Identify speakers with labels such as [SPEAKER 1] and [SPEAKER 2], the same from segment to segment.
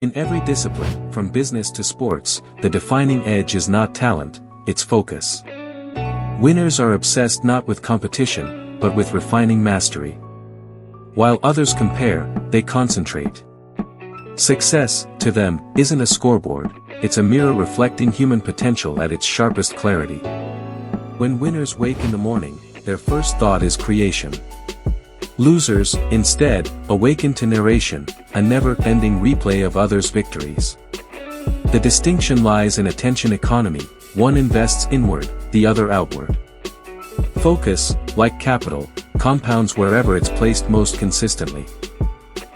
[SPEAKER 1] In every discipline, from business to sports, the defining edge is not talent, it's focus. Winners are obsessed not with competition, but with refining mastery. While others compare, they concentrate. Success, to them, isn't a scoreboard, it's a mirror reflecting human potential at its sharpest clarity. When winners wake in the morning, their first thought is creation. Losers, instead, awaken to narration, a never-ending replay of others' victories. The distinction lies in attention economy, one invests inward, the other outward. Focus, like capital, compounds wherever it's placed most consistently.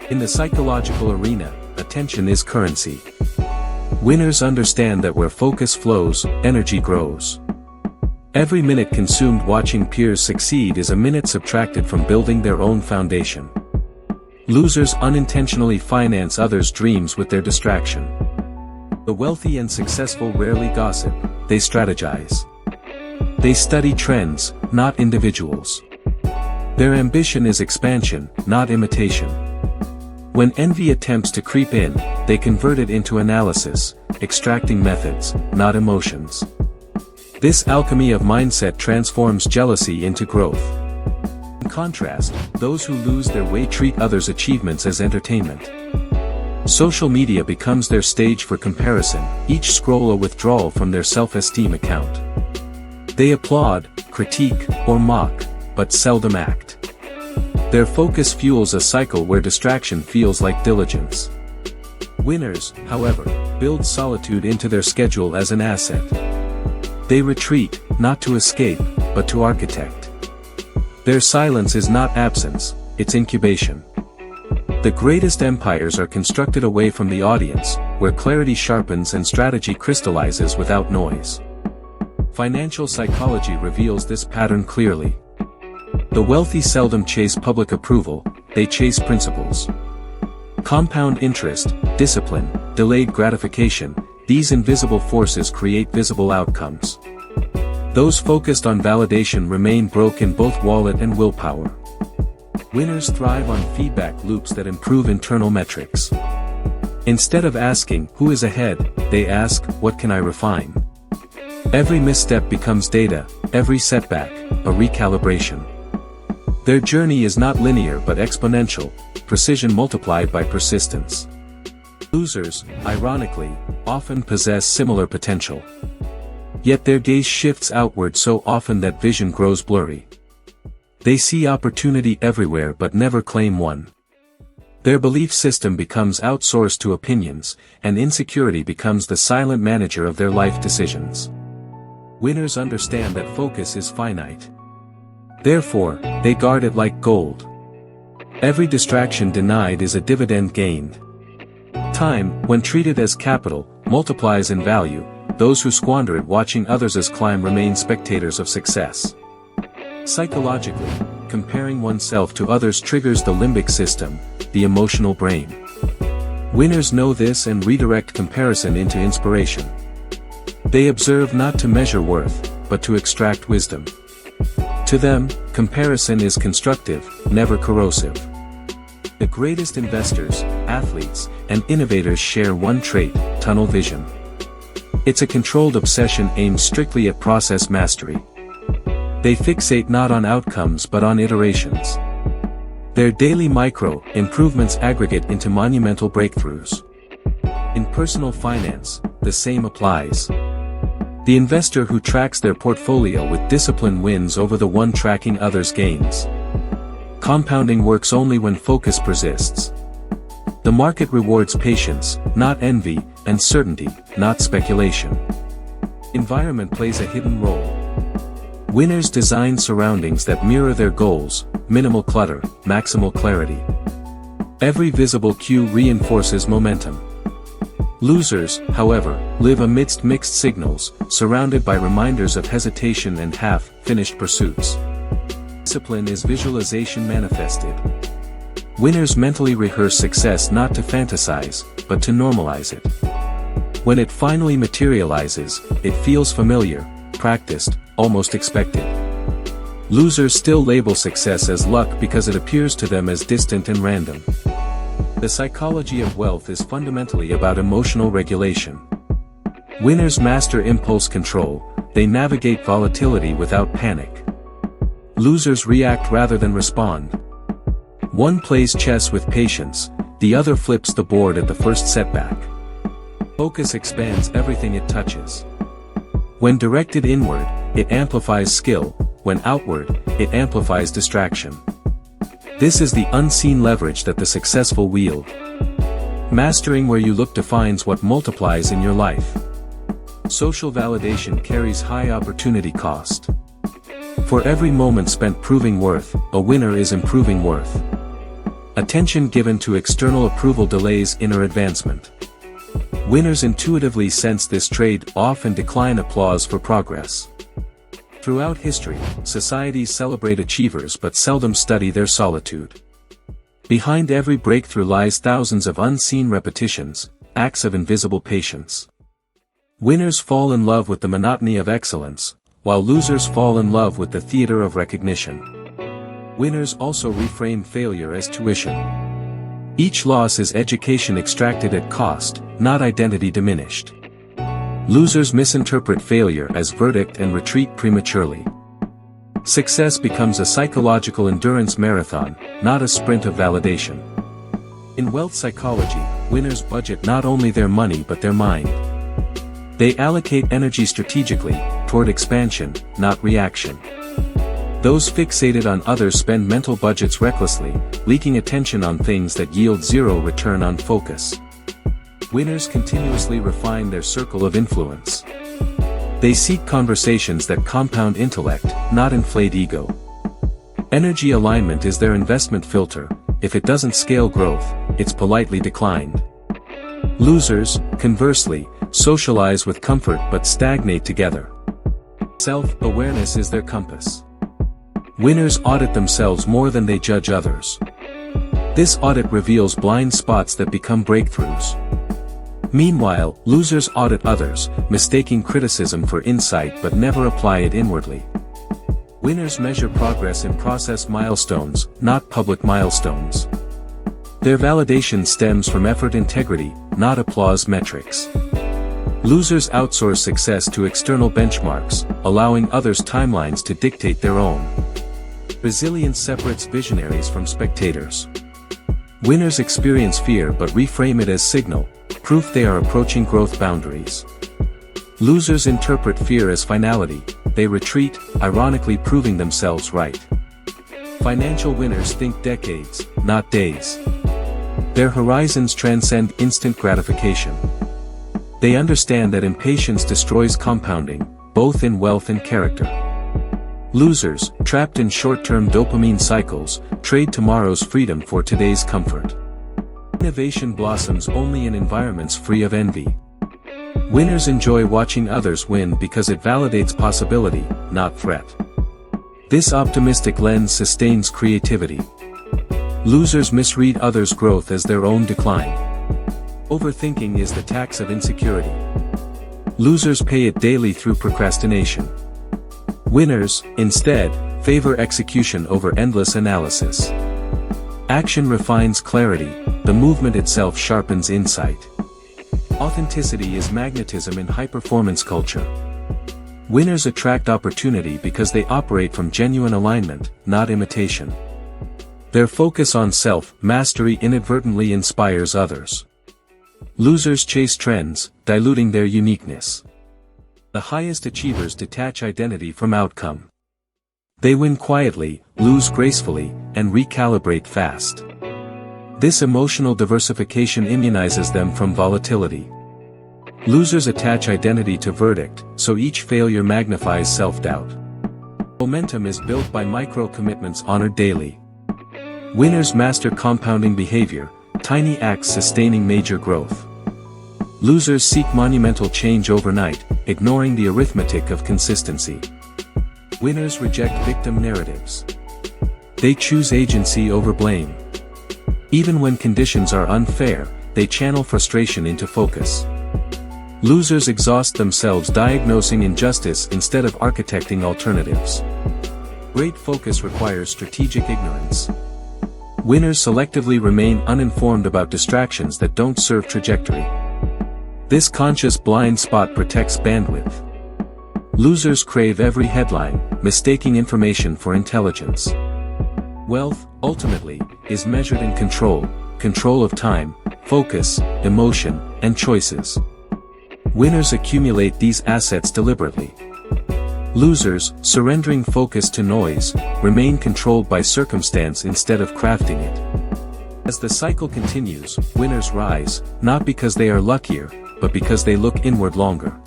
[SPEAKER 1] In the psychological arena, attention is currency. Winners understand that where focus flows, energy grows. Every minute consumed watching peers succeed is a minute subtracted from building their own foundation. Losers unintentionally finance others' dreams with their distraction. The wealthy and successful rarely gossip, they strategize. They study trends, not individuals. Their ambition is expansion, not imitation. When envy attempts to creep in, they convert it into analysis, extracting methods, not emotions. This alchemy of mindset transforms jealousy into growth. In contrast, those who lose their way treat others' achievements as entertainment. Social media becomes their stage for comparison, each scroll a withdrawal from their self-esteem account. They applaud, critique, or mock, but seldom act. Their focus fuels a cycle where distraction feels like diligence. Winners, however, build solitude into their schedule as an asset. They retreat, not to escape, but to architect. Their silence is not absence, it's incubation. The greatest empires are constructed away from the audience, where clarity sharpens and strategy crystallizes without noise. Financial psychology reveals this pattern clearly. The wealthy seldom chase public approval, they chase principles. Compound interest, discipline, delayed gratification, these invisible forces create visible outcomes. Those focused on validation remain broke in both wallet and willpower. Winners thrive on feedback loops that improve internal metrics. Instead of asking, who is ahead, they ask, what can I refine? Every misstep becomes data, every setback, a recalibration. Their journey is not linear but exponential, precision multiplied by persistence. Losers, ironically, often possess similar potential. Yet their gaze shifts outward so often that vision grows blurry. They see opportunity everywhere but never claim one. Their belief system becomes outsourced to opinions, and insecurity becomes the silent manager of their life decisions. Winners understand that focus is finite. Therefore, they guard it like gold. Every distraction denied is a dividend gained. Time, when treated as capital, multiplies in value. Those who squander it watching others as climb remain spectators of success. Psychologically, comparing oneself to others triggers the limbic system, the emotional brain. Winners know this and redirect comparison into inspiration. They observe not to measure worth, but to extract wisdom. To them, comparison is constructive, never corrosive. The greatest investors, athletes, and innovators share one trait, tunnel vision. It's a controlled obsession aimed strictly at process mastery. They fixate not on outcomes but on iterations. Their daily micro-improvements aggregate into monumental breakthroughs. In personal finance, the same applies. The investor who tracks their portfolio with discipline wins over the one tracking others' gains. Compounding works only when focus persists. The market rewards patience, not envy, and certainty, not speculation. Environment plays a hidden role. Winners design surroundings that mirror their goals, minimal clutter, maximal clarity. Every visible cue reinforces momentum. Losers, however, live amidst mixed signals, surrounded by reminders of hesitation and half-finished pursuits. Discipline is visualization manifested. Winners mentally rehearse success not to fantasize, but to normalize it. When it finally materializes, it feels familiar, practiced, almost expected. Losers still label success as luck because it appears to them as distant and random. The psychology of wealth is fundamentally about emotional regulation. Winners master impulse control, they navigate volatility without panic. Losers react rather than respond. One plays chess with patience, the other flips the board at the first setback. Focus expands everything it touches. When directed inward, it amplifies skill, when outward, it amplifies distraction. This is the unseen leverage that the successful wield. Mastering where you look defines what multiplies in your life. Social validation carries high opportunity cost. For every moment spent proving worth, a winner is improving worth. Attention given to external approval delays inner advancement. Winners intuitively sense this trade-off and decline applause for progress. Throughout history, societies celebrate achievers but seldom study their solitude. Behind every breakthrough lies thousands of unseen repetitions, acts of invisible patience. Winners fall in love with the monotony of excellence, while losers fall in love with the theater of recognition. Winners also reframe failure as tuition. Each loss is education extracted at cost, not identity diminished. Losers misinterpret failure as verdict and retreat prematurely. Success becomes a psychological endurance marathon, not a sprint of validation. In wealth psychology, winners budget not only their money but their mind. They allocate energy strategically, toward expansion, not reaction. Those fixated on others spend mental budgets recklessly, leaking attention on things that yield zero return on focus. Winners continuously refine their circle of influence. They seek conversations that compound intellect, not inflate ego. Energy alignment is their investment filter. If it doesn't scale growth, it's politely declined. Losers, conversely, socialize with comfort but stagnate together. Self-awareness is their compass. Winners audit themselves more than they judge others. This audit reveals blind spots that become breakthroughs. Meanwhile, losers audit others, mistaking criticism for insight but never apply it inwardly. Winners measure progress in process milestones, not public milestones. Their validation stems from effort integrity, not applause metrics. Losers outsource success to external benchmarks, allowing others' timelines to dictate their own. Resilience separates visionaries from spectators. Winners experience fear but reframe it as signal, proof they are approaching growth boundaries. Losers interpret fear as finality, they retreat, ironically proving themselves right. Financial winners think decades, not days. Their horizons transcend instant gratification. They understand that impatience destroys compounding, both in wealth and character. Losers, trapped in short-term dopamine cycles, trade tomorrow's freedom for today's comfort. Innovation blossoms only in environments free of envy. Winners enjoy watching others win because it validates possibility, not threat. This optimistic lens sustains creativity. Losers misread others' growth as their own decline. Overthinking is the tax of insecurity. Losers pay it daily through procrastination. Winners, instead, favor execution over endless analysis. Action refines clarity, the movement itself sharpens insight. Authenticity is magnetism in high-performance culture. Winners attract opportunity because they operate from genuine alignment, not imitation. Their focus on self-mastery inadvertently inspires others. Losers chase trends, diluting their uniqueness. The highest achievers detach identity from outcome. They win quietly, lose gracefully, and recalibrate fast. This emotional diversification immunizes them from volatility. Losers attach identity to verdict, so each failure magnifies self-doubt. Momentum is built by micro-commitments honored daily. Winners master compounding behavior, tiny acts sustaining major growth. Losers seek monumental change overnight, ignoring the arithmetic of consistency. Winners reject victim narratives. They choose agency over blame. Even when conditions are unfair, they channel frustration into focus. Losers exhaust themselves diagnosing injustice instead of architecting alternatives. Great focus requires strategic ignorance. Winners selectively remain uninformed about distractions that don't serve trajectory. This conscious blind spot protects bandwidth. Losers crave every headline, mistaking information for intelligence. Wealth, ultimately, is measured in control of time, focus, emotion, and choices. Winners accumulate these assets deliberately. Losers, surrendering focus to noise, remain controlled by circumstance instead of crafting it. As the cycle continues, winners rise, not because they are luckier, but because they look inward longer.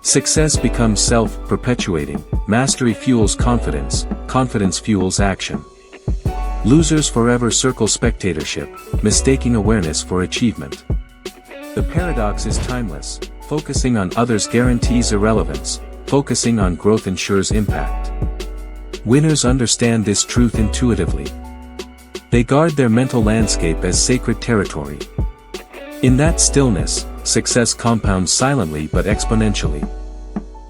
[SPEAKER 1] Success becomes self-perpetuating, mastery fuels confidence, confidence fuels action. Losers forever circle spectatorship, mistaking awareness for achievement. The paradox is timeless, focusing on others guarantees irrelevance, focusing on growth ensures impact. Winners understand this truth intuitively. They guard their mental landscape as sacred territory. In that stillness, success compounds silently but exponentially.